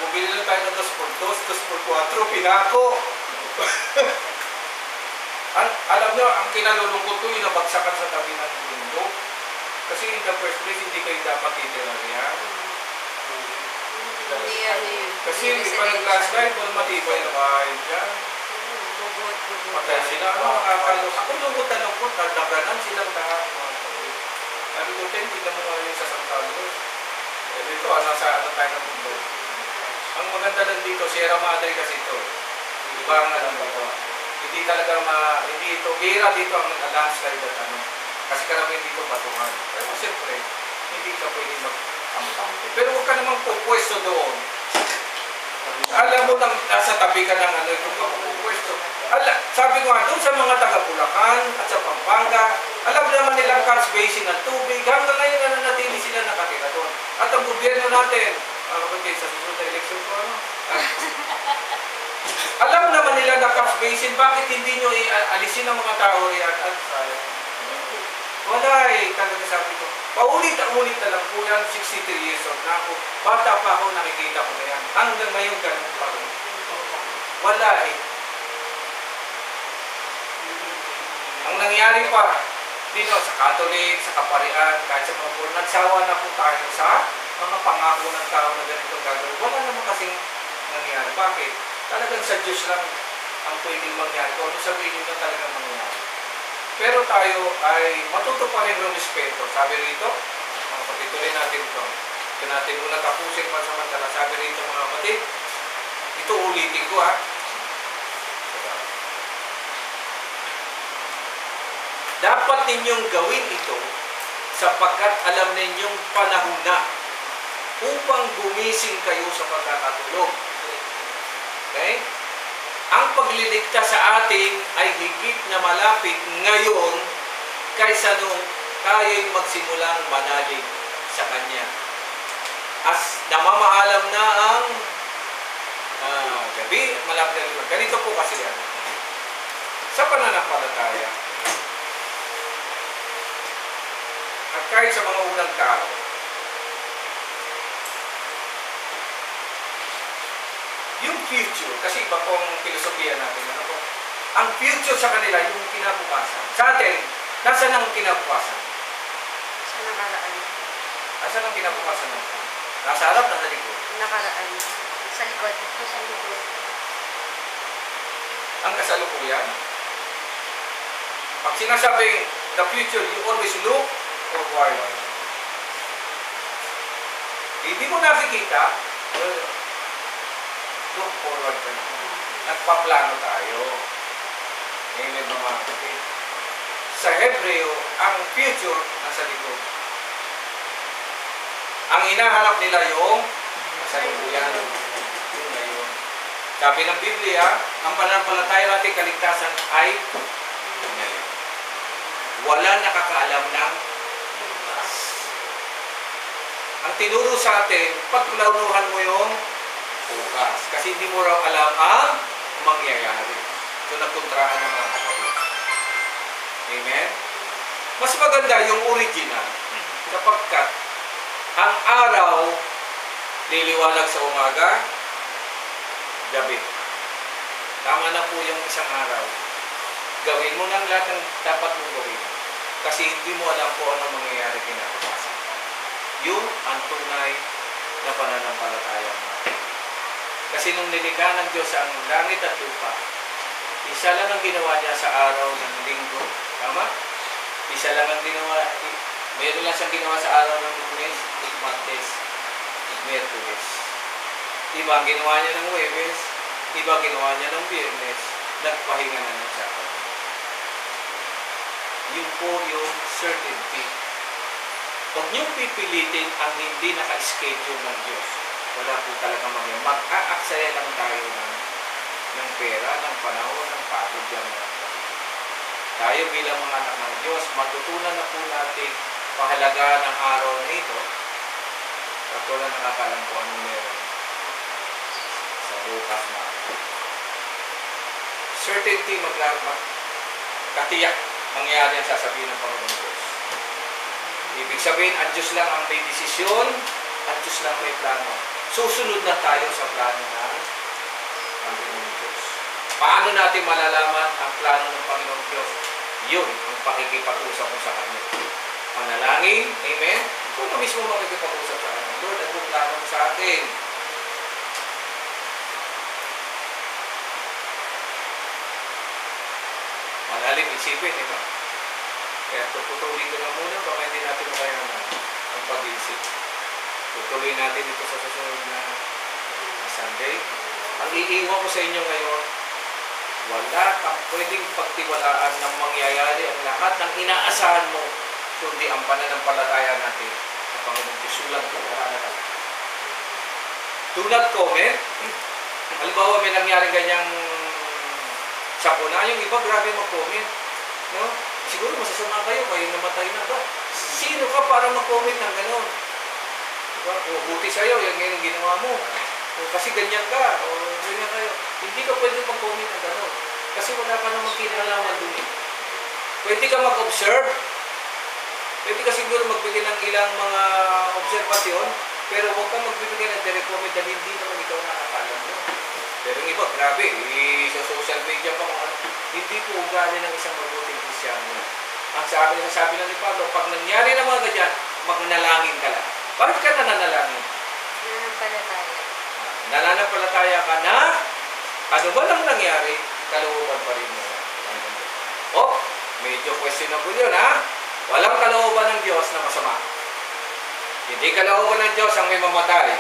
bumili lang tayo ng 2x2, 2x4, pinako. Alam nyo, ang kinalulungkot ko yung nabagsakan sa tabi ng mundo. Kasi in the first place, hindi kayo dapat titira riyan. Kasi hindi pa nag-landslide, walang matibay na bahay dyan. Patay sila, ano, nakakalungkot. Ako lungkot na lungkot, nagdaganan silang lahat. Sabi ko, tingnan mo nga yung sa San Carlos. Dito, ano tayo ng mundo. Ang maganda lang dito, Sierra Madre kasi ito. Iba ang alam ko. Hindi talaga hindi ito, bira dito ang landslide at ano. Kasi karamihan dito batuhan. Pero siyempre, hindi ka pwede mag-amtante. Pero huwag ka namang pupwesto doon. Alam mo lang, nasa tabi ka ng ano, kung ka pupwesto. Sabi ko nga, doon sa mga taga-Bulacan at sa Pampanga, alam naman nilang catch basin ng tubig. Hanggang ngayon na nanatili sila nakatira doon. At ang gobyerno natin, sa susunod na eleksyon ko, ano? Alam naman nila na catch basin, bakit hindi nyo alisin ang mga tao riyan? Wala eh, talaga sabi ko. Paulit-ulit na lang po yan, 63 years old na ako. Bata pa ako, nakikita ko na yan. Hanggang ngayon, ganun pa rin. Wala eh. Ang nangyari pa, sa Catholic, sa Kaparian, kahit sa mga puro, nagsawa na po tayo sa mga pangako ng tao na ganitong gagawin. Wala naman kasing nangyari. Bakit? Talagang sa Diyos lang ang pwedeng mangyari. Kung ano sabihin nyo na talagang mangyari. Pero tayo ay matuto pa rin ng respeto. Sabi rito, patuloy natin ito. Ito natin muna tapusin pansamantala. Sabi rito mga kapatid, ito ulitin ko ha. Dapat ninyong gawin ito sapagkat alam ninyong panahon na upang gumising kayo sa pagkakatulog. Okay? Ang pagliligtas sa atin ay higit na malapit ngayon kaysa nung tayo'y magsimulang manalig sa Kanya. As namamaalam na ang gabi, malapit na. Ganito po kasi yan. Sa pananampalataya, at kahit sa mga unang tao, yung future, kasi iba pong filosofiya natin, ano po? Ang future sa kanila, yung kinabukasan. Sa atin, nasaan ang kinabukasan? Sa nakaraan. Nasaan ang kinabukasan natin? Nasa harap, nasa likod? Nakaraan. Sa likod. Sa likod. Ang kasalukuyan? Pag sinasabing the future, you always look forward. Hindi mo nakikita, look forward ka na. Nagpaplano tayo. Amen mga kapatid. Sa Hebreo, ang future nasa likod. Ang hinahanap nila yung kasalukuyan. Yung ngayon. Sabi ng Biblia, ang pananampalataya natin kaligtasan ay ngayon. Wala nakakaalam ng bukas. Ang tinuro sa atin, pagplaunuhan mo yung bukas. Kasi hindi mo raw alam ang mangyayari. So, nagkontrahan ng mga kapatid. Amen? Mas maganda yung original. Kapagkat ang araw liliwanag sa umaga, gabi. Tama na po yung isang araw. Gawin mo ng lahat ng dapat mong gawin. Kasi hindi mo alam po ano mangyayari kinabukasan. Yun ang tunay na pananampalataya natin. Kasi nung nilikha ng Diyos ang langit at lupa, isa lang ang ginawa niya sa araw ng linggo. Tama? Isa lang ang ginawa. Mayroon lang siyang ginawa sa araw ng Lunes, Martes, Miyerkules. Diba ang ginawa niya ng Huwebes? Diba ginawa niya ng Biyernes? Nagpahinga na ng Sabado. Yun po yung certainty. Huwag niyong pipilitin ang hindi naka-schedule ng Diyos. Wala po talaga mangyayari. Mag-aaksaya lang tayo ng pera, ng panahon, ng pagod yan. Tayo bilang mga anak ng Diyos, matutunan na po natin pahalagaan ng araw na ito at wala nakakalam po anong meron sa bukas na. Certainty, katiyak mangyayari ang sasabihin ng Panginoon Diyos. Ibig sabihin, ang Diyos lang ang may desisyon Ang Diyos lang may plano. Susunod na tayo sa plano ng Panginoong Diyos. Paano natin malalaman ang plano ng Panginoong Diyos? Yun ang pakikipag-usap mo sa Kanya. Panalangin, amen? Ikaw na mismo makikipag-usap sa Kanya. Lord, ano plano mo sa atin? Malalim isipin, di ba? Kaya tutuloy ko na muna, baka hindi natin makayaman ang pag-iisip. Tutuloy natin ito sa susunod na Sunday. Ang iiwan ko sa inyo ngayon, wala kang pwedeng pagtiwalaan ng mangyayari ang lahat ng inaasahan mo, kundi ang pananampalataya natin sa Panginoong Diyos. Sulang ko, do not comment. Halimbawa, may nangyari ganyang sakuna, yung iba grabe mag-comment. No? Siguro masasama kayo namatay na ba? Sino ka para mag-comment ng gano'n? Diba? O buti sa'yo, yung ginawa mo. O kasi ganyan ka, o ganyan kayo. Hindi ka pwede mag-comment ng gano'n. Kasi wala ka namang kinalaman dun eh. Pwede ka mag-observe. Pwede ka siguro magbigay ng ilang mga observasyon, pero huwag ka magbibigay ng direct comment dahil hindi naman ikaw nakakalam mo. Pero yung iba, grabe, sa social media pa kung ano, hindi po ugali ng isang mabuting Kristyano. Ang sabi ng ni Pablo, pag nangyari na mga ganyan, magnalangin ka lang. Bakit ka nananalangin? Nananampalataya. Nananampalataya ka na, ano ba nang nangyari, kalooban pa rin mo. Oh, medyo questionable yun, ha? Walang kalooban ng Diyos na masama. Hindi kalooban ng Diyos ang may mamatay.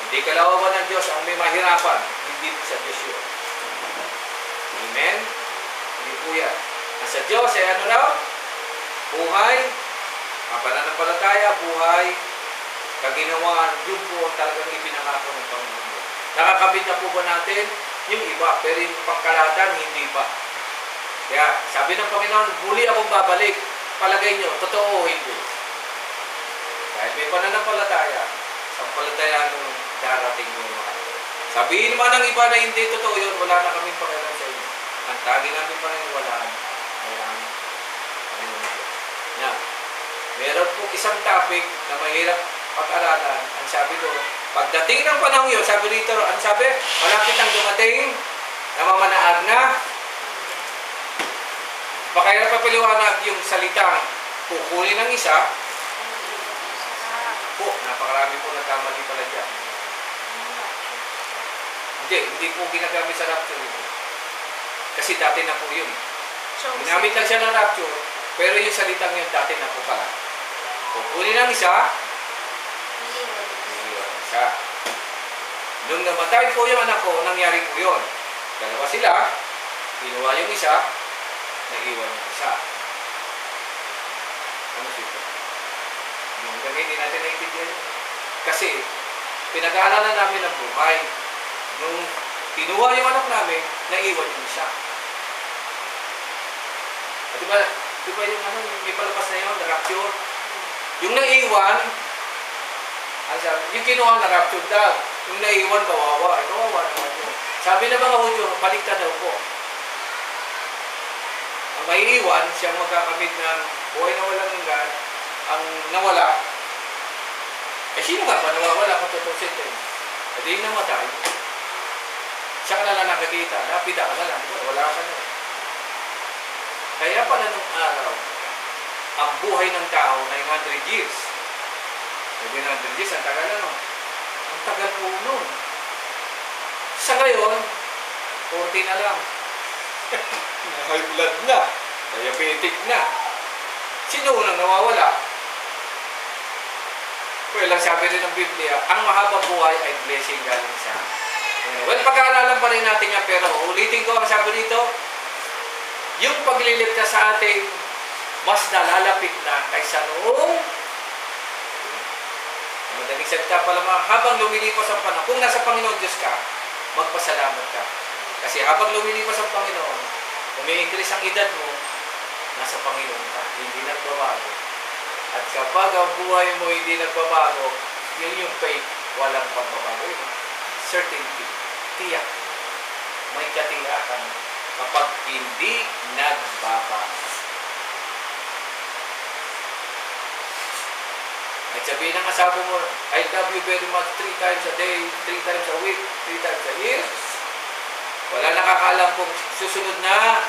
Hindi kalooban ng Diyos ang may mahirapan. Hindi po sa Diyos yun. Amen? Hindi po yan. Ang sa Diyos ay ano raw? Buhay, ang pananampalataya, buhay, kaginawaan, yun po ang talagang ipinangako ng Panginoon. Nakakabit na po ba natin? Yung iba, pero yung pangkalahatan, hindi pa. Kaya, sabi ng Panginoon, muli akong babalik. Palagay nyo, totoo o hindi. Dahil may pananampalataya, sampalataya nung darating mo mga. Sabihin naman ng iba na hindi totoo yun, wala na kaming pakialam sa inyo. Ang tagi namin paniniwalaan ay ang Panginoon. Now, meron pong isang topic na mahirap pag-aralan. Ang sabi doon, pagdating ng panahon yun, sabi dito, ang sabi, malapit ang dumating, namamanaag na. Pakahirap papaliwanag yung salitang kukunin ng isa. Po, napakarami po nagkamali pala dyan. Hindi po ginagamit sa rapture ito. Kasi dati na po yun. Ginamit lang siya ng rapture, pero yung salitang yun dati na po pala. Kukunin ng isa, isa. Nung namatay po yung anak ko, nangyari po yun. Dalawa sila, kinuha yung isa, nag-iwan yung isa. Ano sito? Yung gagawin, hindi natin naintindihan yun. Kasi, pinag-aaralan namin ng buhay. Nung kinuha yung anak namin, naiwan yung isa. At diba yung ano, may palabas na yun, na-rapture? Yung naiwan, yung kinuha na-rapture daw. Yung naiwan, kawawa. Kawawa naman yun. Sabi na mga Hudyo, baliktad daw po. Ang maiiwan, siyang magkakamit ng buhay na walang hanggan, ang nawala, sino nga ba nawawala kung totoo siya? At yung namatay, siya ka na lang nakikita, napida ka na lang, wala ka na. Kaya pala nung araw, ang buhay ng tao, 900 years. 900 years, ang tagal ano? Ang tagal po nun. Sa ngayon, 40 na lang. High blood na. Diabetic na. Sino unang nawawala? Well, ang sabi rin ng Biblia, ang mahabang buhay ay blessing galing sa. Well, pag-aaralan pa rin natin yan, pero ulitin ko ang sabi dito, yung pagliligtas sa ating mas nalalapit na kaysa noong madaling salita pala mga, habang lumilipas ang panahon, kung nasa Panginoon Diyos ka, magpasalamat ka. Kasi habang lumilipas ang Panginoon, umi-increase ang edad mo, nasa Panginoon ka, hindi nagbabago. At kapag ang buhay mo hindi nagbabago, yun yung faith, walang pagbabago. Certainty, tiyak. May katiyakan kapag hindi nagbabago. May At sabihin ng asawa mo, I love you very much 3 times a day, 3 times a week, 3 times a year. Wala nakakaalam kung susunod na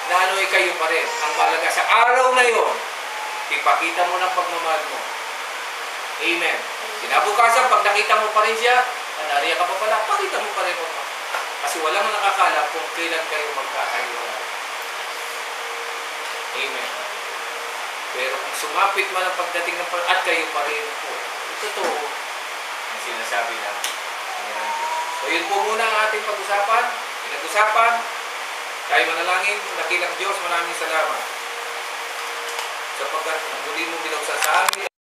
ano ay kayo pa rin. Ang malaga sa araw na yon, ipakita mo ng pagmamahal mo. Amen. Kinabukasan, pag nakita mo pa rin siya, nariya ka pa pala, pakita mo pa rin mo. Kasi walang nakakaalam kung kailan kayo magkakahiwalay. Amen. Pero kung sumapit man ang pagdating ng at kayo pa rin po, totoo ang sinasabi namin. So yun po muna ang ating pag-usapan. Pinag-usapan, tayo manalangin, dakilang Diyos, maraming salamat. Sapagkat muli mo binuksan sa amin